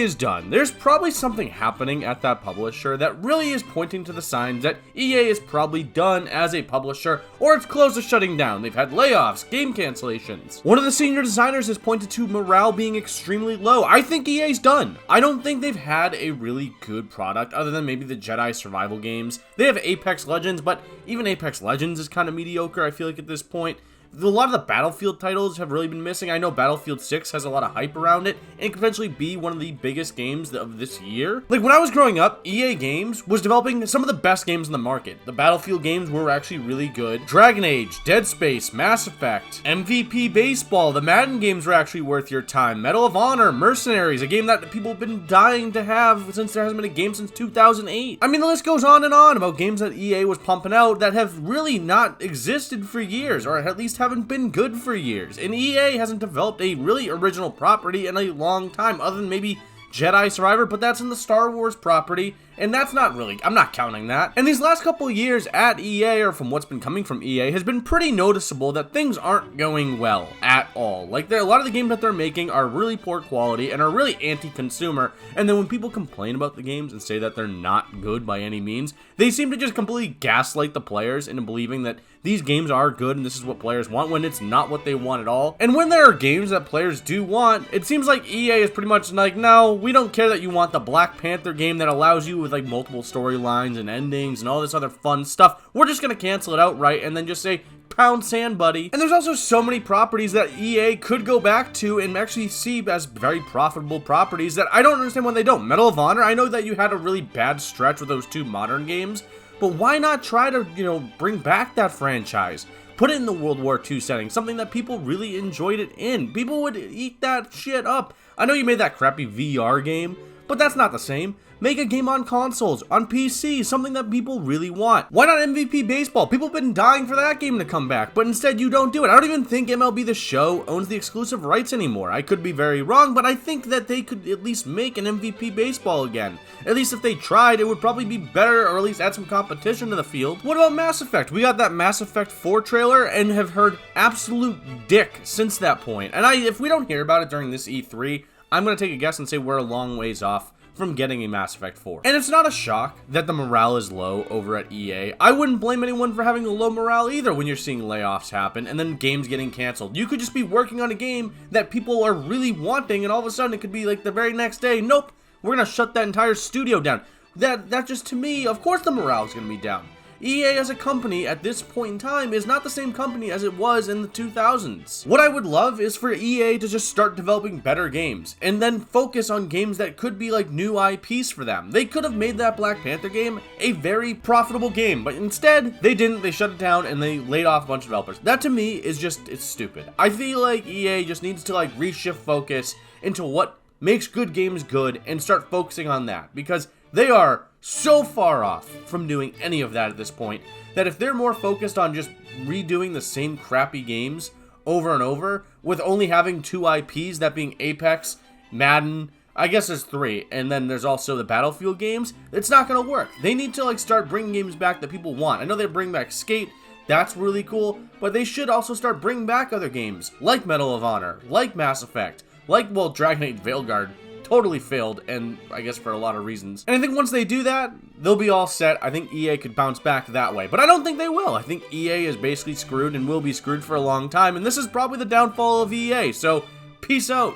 is done. There's probably something happening at that publisher that really is pointing to the signs that EA is probably done as a publisher, or it's close to shutting down. They've had layoffs, game cancellations. One of the senior designers has pointed to morale being extremely low. I think EA's done. I don't think they've had a really good product other than maybe the Jedi survival games. They have Apex Legends, but even Apex Legends is kind of mediocre, I feel like, at this point. A lot of the Battlefield titles have really been missing. I know Battlefield 6 has a lot of hype around it and could potentially be one of the biggest games of this year. Like, when I was growing up, EA Games was developing some of the best games in the market. The Battlefield games were actually really good. Dragon Age, Dead Space, Mass Effect, MVP Baseball, the Madden games were actually worth your time. Medal of Honor, Mercenaries, a game that people have been dying to have since there hasn't been a game since 2008. I mean, the list goes on and on about games that EA was pumping out that have really not existed for years, or at least haven't been good for years, and EA hasn't developed a really original property in a long time, other than maybe Jedi Survivor, but that's in the Star Wars property, and that's not really, I'm not counting that. And these last couple of years at EA, or from what's been coming from EA, has been pretty noticeable that things aren't going well at all. Like, a lot of the games that they're making are really poor quality and are really anti-consumer, and then when people complain about the games and say that they're not good by any means, they seem to just completely gaslight the players into believing that these games are good and this is what players want, when it's not what they want at all. And when there are games that players do want, it seems like EA is pretty much like, no, we don't care that you want the Black Panther game that allows you with like multiple storylines and endings and all this other fun stuff. We're just gonna cancel it outright and then just say, pound sand, buddy. And there's also so many properties that EA could go back to and actually see as very profitable properties that I don't understand why they don't. Medal of Honor, I know that you had a really bad stretch with those two modern games, but why not try to, bring back that franchise? Put it in the World War II setting, something that people really enjoyed it in. People would eat that shit up. I know you made that crappy VR game, but that's not the same. Make a game on consoles, on PC, something that people really want. Why not MVP Baseball? People have been dying for that game to come back, but instead you don't do it. I don't even think MLB The Show owns the exclusive rights anymore. I could be very wrong, but I think that they could at least make an MVP Baseball again. At least if they tried, it would probably be better, or at least add some competition to the field. What about Mass Effect? We got that Mass Effect 4 trailer and have heard absolute dick since that point. And if we don't hear about it during this E3, I'm going to take a guess and say we're a long ways off from getting a Mass Effect 4. And it's not a shock that the morale is low over at EA. I wouldn't blame anyone for having a low morale either when you're seeing layoffs happen and then games getting canceled. You could just be working on a game that people are really wanting, and all of a sudden it could be like the very next day, nope, we're gonna shut that entire studio down. That just, to me, of course the morale is gonna be down. EA as a company at this point in time is not the same company as it was in the 2000s. What I would love is for EA to just start developing better games and then focus on games that could be like new IPs for them. They could have made that Black Panther game a very profitable game, but instead they didn't. They shut it down and they laid off a bunch of developers. That to me is just, it's stupid. I feel like EA just needs to like reshift focus into what makes good games good and start focusing on that, because they are so far off from doing any of that at this point that if they're more focused on just redoing the same crappy games over and over with only having two IPs, that being Apex, Madden, I guess there's three, and then there's also the Battlefield games, it's not going to work. They need to like start bringing games back that people want. I know they bring back Skate, that's really cool, but they should also start bringing back other games like Medal of Honor, like Mass Effect, like, well, Dragon Age Veilguard totally failed, and I guess for a lot of reasons. And I think once they do that, they'll be all set. I think EA could bounce back that way, but I don't think they will. I think EA is basically screwed and will be screwed for a long time, and this is probably the downfall of EA, so peace out.